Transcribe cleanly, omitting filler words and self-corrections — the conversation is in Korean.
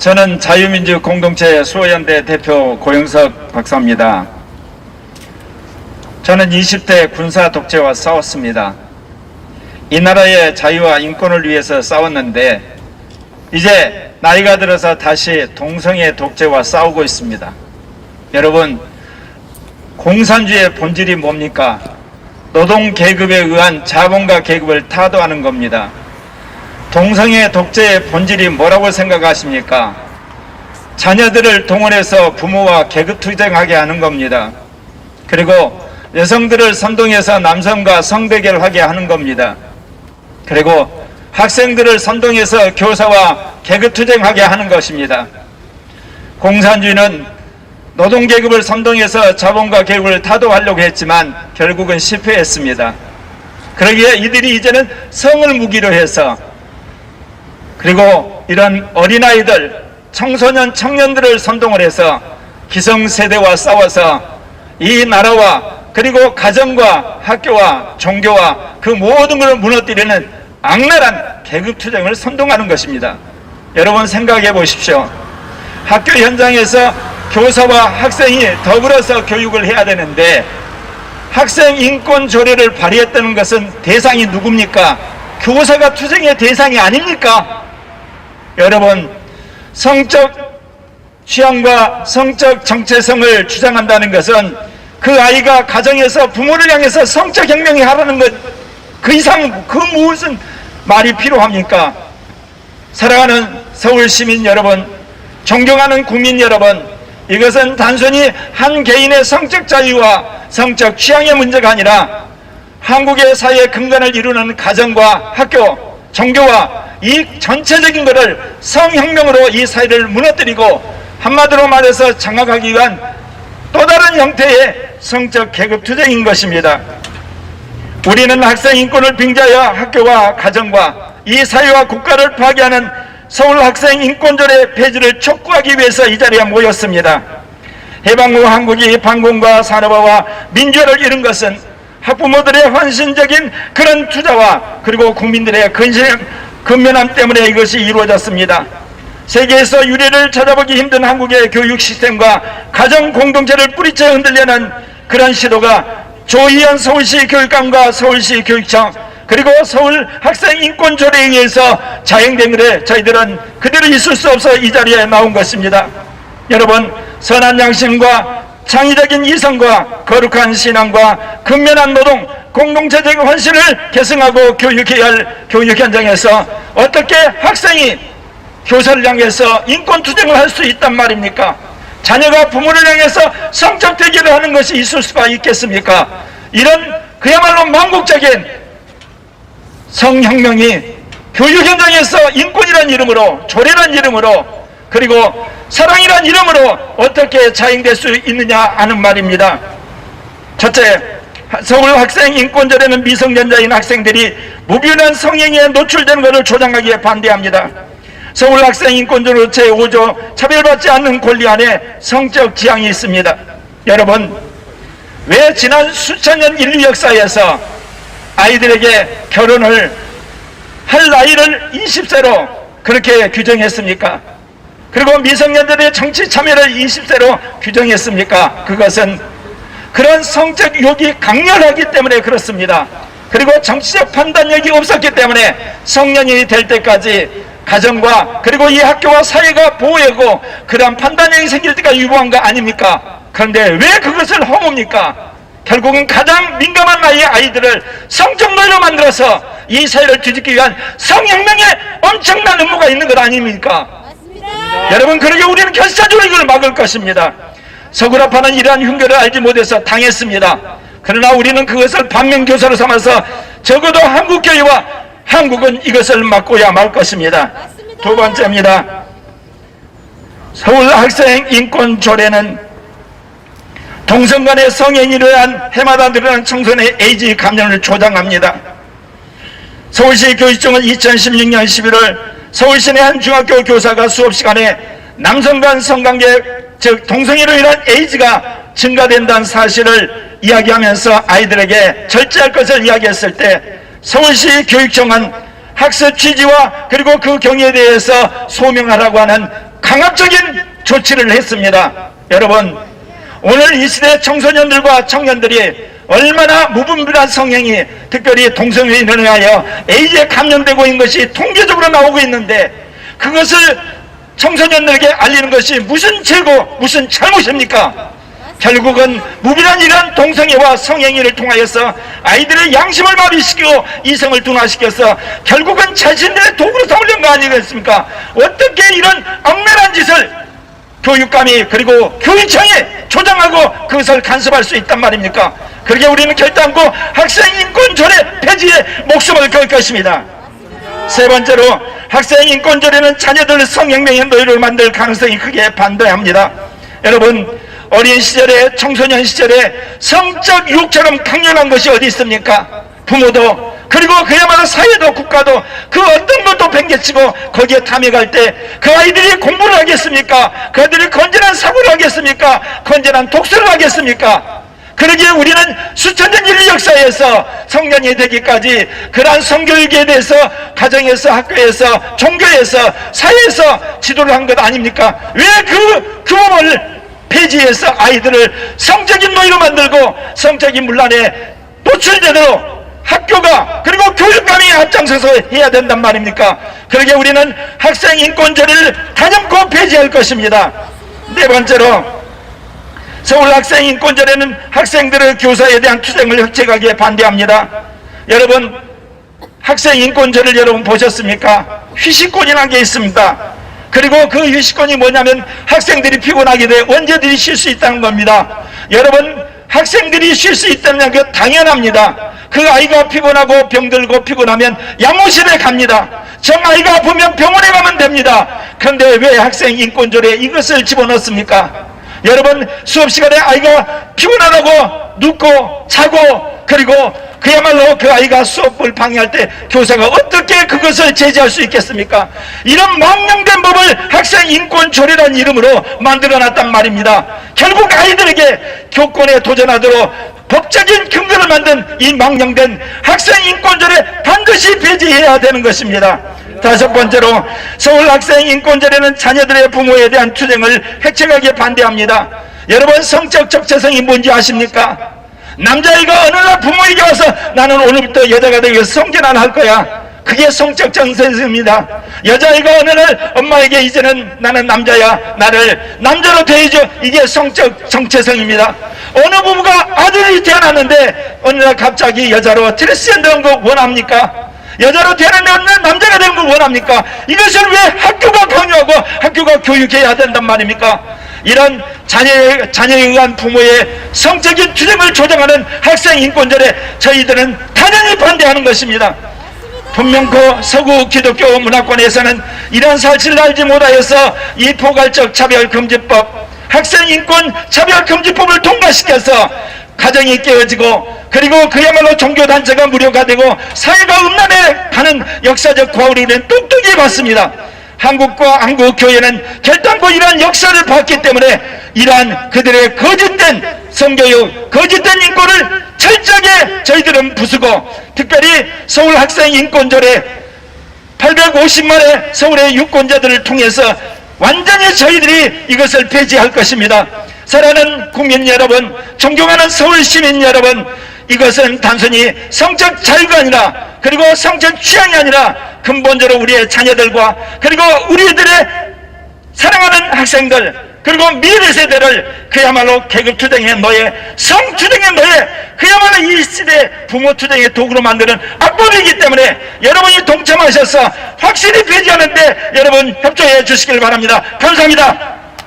저는 자유민주공동체 수호연대 대표 고영석 박사입니다. 저는 20대 군사 독재와 싸웠습니다. 이 나라의 자유와 인권을 위해서 싸웠는데 이제 나이가 들어서 다시 동성애 독재와 싸우고 있습니다. 여러분, 공산주의의 본질이 뭡니까? 노동계급에 의한 자본가 계급을 타도하는 겁니다. 동성애 독재의 본질이 뭐라고 생각하십니까? 자녀들을 동원해서 부모와 계급투쟁하게 하는 겁니다. 그리고 여성들을 선동해서 남성과 성대결하게 하는 겁니다. 그리고 학생들을 선동해서 교사와 계급투쟁하게 하는 것입니다. 공산주의는 노동계급을 선동해서 자본가 계급을 타도하려고 했지만 결국은 실패했습니다. 그러기에 이들이 이제는 성을 무기로 해서 그리고 이런 어린아이들, 청소년, 청년들을 선동을 해서 기성세대와 싸워서 이 나라와 그리고 가정과 학교와 종교와 그 모든 것을 무너뜨리는 악랄한 계급투쟁을 선동하는 것입니다. 여러분 생각해 보십시오. 학교 현장에서 교사와 학생이 더불어서 교육을 해야 되는데 학생 인권 조례를 발의했다는 것은 대상이 누굽니까? 교사가 투쟁의 대상이 아닙니까? 여러분, 성적 취향과 성적 정체성을 주장한다는 것은 그 아이가 가정에서 부모를 향해서 성적 혁명이 하라는 것, 그 이상 그 무슨 말이 필요합니까? 사랑하는 서울 시민 여러분, 존경하는 국민 여러분, 이것은 단순히 한 개인의 성적 자유와 성적 취향의 문제가 아니라 한국의 사회의 근간을 이루는 가정과 학교, 종교와 이 전체적인 것을 성혁명으로 이 사회를 무너뜨리고 한마디로 말해서 장악하기 위한 또 다른 형태의 성적 계급투쟁인 것입니다. 우리는 학생 인권을 빙자하여 학교와 가정과 이 사회와 국가를 파괴하는 서울 학생 인권조례 폐지를 촉구하기 위해서 이 자리에 모였습니다. 해방 후 한국이 반공과 산업화와 민주화를 이룬 것은 학부모들의 헌신적인 그런 투자와 그리고 국민들의 근면함 때문에 이것이 이루어졌습니다. 세계에서 유례를 찾아보기 힘든 한국의 교육 시스템과 가정 공동체를 뿌리쳐 흔들려는 그런 시도가 조희연 서울시 교육감과 서울시 교육청 그리고 서울 학생 인권 조례에 의해서 자행된 것에 저희들은 그대로 있을 수 없어 이 자리에 나온 것입니다. 여러분, 선한 양심과 창의적인 이성과 거룩한 신앙과 근면한 노동, 공동체적 헌신을 계승하고 교육해야 할 교육 현장에서 어떻게 학생이 교사를 향해서 인권투쟁을 할 수 있단 말입니까? 자녀가 부모를 향해서 성적 대결을 하는 것이 있을 수가 있겠습니까? 이런 그야말로 망국적인 성혁명이 교육 현장에서 인권이란 이름으로, 조례란 이름으로, 그리고 사랑이란 이름으로 어떻게 자행될 수 있느냐 하는 말입니다. 첫째, 서울 학생 인권조례는 미성년자인 학생들이 무분한 성행위에 노출되는 것을 조장하기에 반대합니다. 서울 학생 인권조례 제5조 차별받지 않는 권리 안에 성적 지향이 있습니다. 여러분, 왜 지난 수천 년 인류 역사에서 아이들에게 결혼을 할 나이를 20세로 그렇게 규정했습니까? 그리고 미성년자들의 정치 참여를 20세로 규정했습니까? 그것은 그런 성적 유혹이 강렬하기 때문에 그렇습니다. 그리고 정치적 판단력이 없었기 때문에 성년이 될 때까지 가정과 그리고 이 학교와 사회가 보호하고 그런 판단력이 생길 때가 유보한 거 아닙니까? 그런데 왜 그것을 허뭅니까? 결국은 가장 민감한 나이의 아이들을 성적놀이로 만들어서 이 사회를 뒤집기 위한 성혁명에 엄청난 음모가 있는 것 아닙니까? 맞습니다. 여러분, 그러게 우리는 결사적으로 이걸 막을 것입니다. 서구라파는 이러한 흉결을 알지 못해서 당했습니다. 그러나 우리는 그것을 반면교사로 삼아서 적어도 한국교회와 한국은 이것을 막고야 말 것입니다. 맞습니다. 두 번째입니다. 서울 학생 인권 조례는 동성 간의 성행위를 한 해마다 늘어나는 청소년의 에이즈 감염을 조장합니다. 서울시 교육청은 2016년 11월 서울시 내 한 중학교 교사가 수업 시간에 남성 간 성관계, 즉 동성애로 인한 에이즈가 증가된다는 사실을 이야기하면서 아이들에게 절제할 것을 이야기했을 때 서울시 교육청은 학습 취지와 그리고 그 경위에 대해서 소명하라고 하는 강압적인 조치를 했습니다. 여러분, 오늘 이 시대 청소년들과 청년들이 얼마나 무분별한 성향이 특별히 동성애인을 위하여 에이즈에 감염되고 있는 것이 통계적으로 나오고 있는데, 그것을 청소년들에게 알리는 것이 무슨 죄고 무슨 잘못입니까? 결국은 무비란 이런 동성애와 성행위를 통하여서 아이들의 양심을 마비시키고 이성을 둔화시켜서 결국은 자신들의 도구로 삼으려는 거 아니겠습니까? 어떻게 이런 악랄한 짓을 교육감이 그리고 교육청이 조장하고 그것을 간섭할 수 있단 말입니까? 그렇게 우리는 결단코 학생인권조례 폐지에 목숨을 걸 것입니다. 세 번째로, 학생인권조례는 자녀들 성혁명의 노예를 만들 가능성이 크게 반대합니다. 여러분, 어린 시절에, 청소년 시절에 성적 유혹처럼 강렬한 것이 어디 있습니까? 부모도, 그리고 그야말로 사회도 국가도 그 어떤 것도 팽개치고 거기에 탐욕할 때 그 아이들이 공부를 하겠습니까? 그 아이들이 건전한 사고를 하겠습니까? 건전한 독서를 하겠습니까? 그러기에 우리는 수천 년 인류 역사에서 성년이 되기까지 그러한 성교육에 대해서 가정에서, 학교에서, 종교에서, 사회에서 지도를 한 것 아닙니까? 왜 그 규범을 폐지해서 아이들을 성적인 노예로 만들고 성적인 문란에 노출되도록 학교가 그리고 교육감이 앞장서서 해야 된단 말입니까? 그러기에 우리는 학생인권조례를 단연코 폐지할 것입니다. 네 번째로, 서울학생인권조례는 학생들의 교사에 대한 투쟁을 획책하기에 반대합니다. 여러분, 학생인권조례를 여러분 보셨습니까? 휴식권이라는 게 있습니다. 그리고 그 휴식권이 뭐냐면 학생들이 피곤하게 돼 언제든지 쉴 수 있다는 겁니다. 여러분, 학생들이 쉴 수 있다는 게 당연합니다. 그 아이가 피곤하고 병들고 피곤하면 양호실에 갑니다. 정 아이가 아프면 병원에 가면 됩니다. 그런데 왜 학생인권조례에 이것을 집어넣습니까? 여러분, 수업 시간에 아이가 피곤하다고 눕고 자고, 그리고 그야말로 그 아이가 수업을 방해할 때 교사가 어떻게 그것을 제재할 수 있겠습니까? 이런 망령된 법을 학생인권조례라는 이름으로 만들어놨단 말입니다. 결국 아이들에게 교권에 도전하도록 법적인 근거를 만든 이 망령된 학생인권조례 반드시 폐지해야 되는 것입니다. 다섯 번째로, 서울학생인권조례는 자녀들의 부모에 대한 투쟁을 획책하게 반대합니다. 여러분, 성적 적재성이 뭔지 아십니까? 남자아이가 어느 날 부모에게 와서 나는 오늘부터 여자가 되기 위해서 성전환 할 거야. 그게 성적 정체성입니다. 여자아이가 어느 날 엄마에게 이제는 나는 남자야, 나를 남자로 대해줘. 이게 성적 정체성입니다. 어느 부부가 아들이 태어났는데 어느 날 갑자기 여자로 트랜스젠더한 거 원합니까? 여자로 태어났는데 어느 날 남자가 되는 걸 원합니까? 이것을 왜 학교가 강요하고 학교가 교육해야 된단 말입니까? 이런 자녀에 의한 부모의 성적인 투쟁을 조장하는 학생인권조례, 저희들은 단연히 반대하는 것입니다. 분명코 서구 기독교 문화권에서는 이런 사실을 알지 못하여서 이 포괄적 차별금지법, 학생인권 차별금지법을 통과시켜서 가정이 깨어지고, 그리고 그야말로 종교단체가 무력화되고 사회가 음란해 가는 역사적 과오를 우리는 똑똑히 봤습니다. 한국과 한국교회는 결단코 이러한 역사를 봤기 때문에 이러한 그들의 거짓된 성교육, 거짓된 인권을 철저하게 저희들은 부수고, 특별히 서울학생인권조례 850만의 서울의 유권자들을 통해서 완전히 저희들이 이것을 폐지할 것입니다. 사랑하는 국민 여러분, 존경하는 서울 시민 여러분, 이것은 단순히 성적 자유가 아니라, 그리고 성적 취향이 아니라 근본적으로 우리의 자녀들과 그리고 우리들의 사랑하는 학생들, 그리고 미래 세대를 그야말로 계급투쟁의 노예, 성투쟁의 노예, 그야말로 이 시대 부모투쟁의 도구로 만드는 악법이기 때문에 여러분이 동참하셔서 확실히 폐지하는데 여러분 협조해 주시길 바랍니다. 감사합니다.